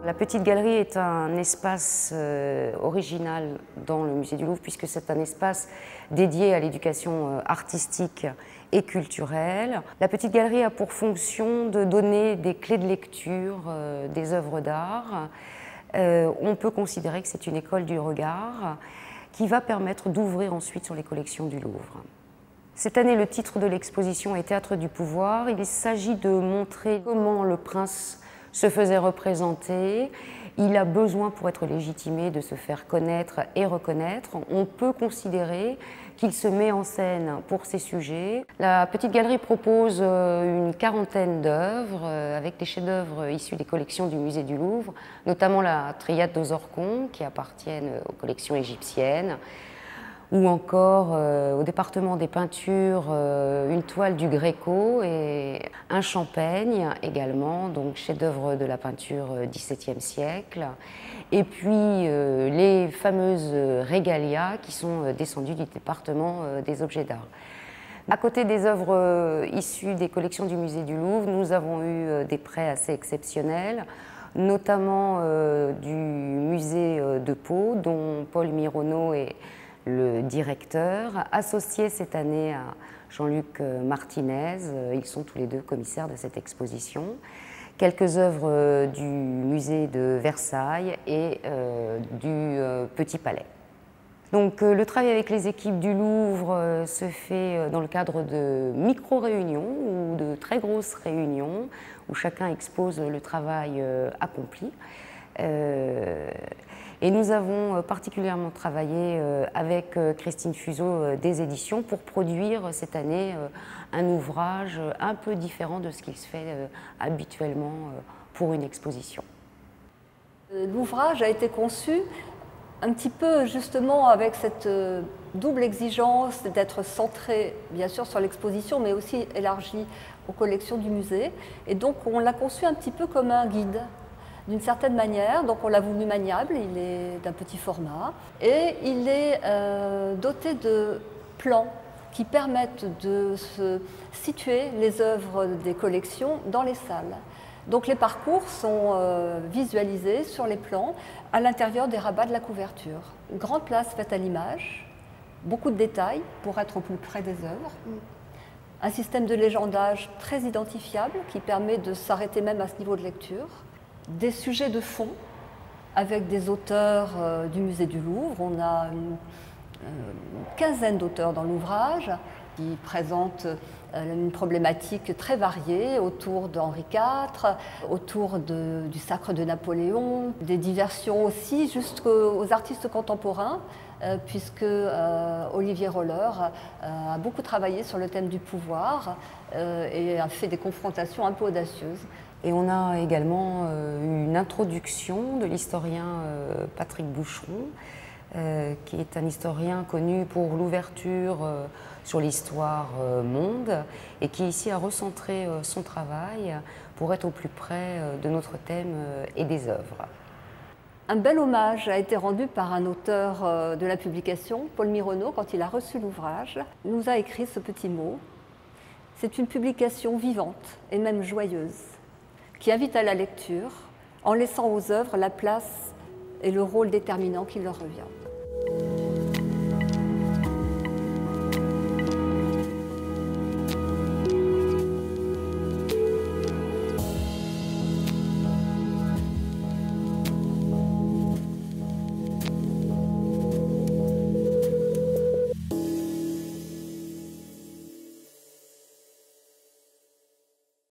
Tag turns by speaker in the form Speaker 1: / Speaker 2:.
Speaker 1: La Petite Galerie est un espace original dans le Musée du Louvre puisque c'est un espace dédié à l'éducation artistique et culturelle. La Petite Galerie a pour fonction de donner des clés de lecture des œuvres d'art. On peut considérer que c'est une école du regard qui va permettre d'ouvrir ensuite sur les collections du Louvre. Cette année, le titre de l'exposition est Théâtre du pouvoir. Il s'agit de montrer comment le prince se faisait représenter. Il a besoin, pour être légitimé, de se faire connaître et reconnaître. On peut considérer qu'il se met en scène pour ses sujets. La Petite Galerie propose une quarantaine d'œuvres avec des chefs-d'œuvre issus des collections du Musée du Louvre, notamment la Triade d'Osorcon qui appartiennent aux collections égyptiennes, ou encore au département des peintures, une toile du Gréco et un Champaigne également, donc chef-d'œuvre de la peinture XVIIe siècle, et puis les fameuses régalias qui sont descendues du département des objets d'art. À côté des œuvres issues des collections du Musée du Louvre, nous avons eu des prêts assez exceptionnels, notamment du musée de Pau, dont Paul Mironneau est le directeur, associé cette année à Jean-Luc Martinez. Ils sont tous les deux commissaires de cette exposition. Quelques œuvres du musée de Versailles et du Petit Palais. Donc, le travail avec les équipes du Louvre se fait dans le cadre de micro-réunions ou de très grosses réunions où chacun expose le travail accompli. Et nous avons particulièrement travaillé avec Christine Fuseau des Éditions pour produire cette année un ouvrage un peu différent de ce qu'il se fait habituellement pour une exposition.
Speaker 2: L'ouvrage a été conçu un petit peu justement avec cette double exigence d'être centré bien sûr sur l'exposition mais aussi élargi aux collections du musée. Et donc on l'a conçu un petit peu comme un guide. D'une certaine manière, donc on l'a voulu maniable, il est d'un petit format et il est doté de plans qui permettent de se situer les œuvres des collections dans les salles. Donc les parcours sont visualisés sur les plans à l'intérieur des rabats de la couverture. Une grande place faite à l'image, beaucoup de détails pour être au plus près des œuvres. Un système de légendage très identifiable qui permet de s'arrêter même à ce niveau de lecture. Des sujets de fond avec des auteurs du Musée du Louvre. On a une quinzaine d'auteurs dans l'ouvrage qui présentent une problématique très variée autour d'Henri IV, autour du sacre de Napoléon, des diversions aussi jusqu'aux artistes contemporains, puisque Olivier Roller a beaucoup travaillé sur le thème du pouvoir et a fait des confrontations un peu audacieuses.
Speaker 1: Et on a également une introduction de l'historien Patrick Boucheron, qui est un historien connu pour l'ouverture sur l'histoire monde et qui ici a recentré son travail pour être au plus près de notre thème et des œuvres.
Speaker 2: Un bel hommage a été rendu par un auteur de la publication, Paul Mironneau, quand il a reçu l'ouvrage. Il nous a écrit ce petit mot. C'est une publication vivante et même joyeuse, qui invite à la lecture en laissant aux œuvres la place et le rôle déterminant qui leur revient.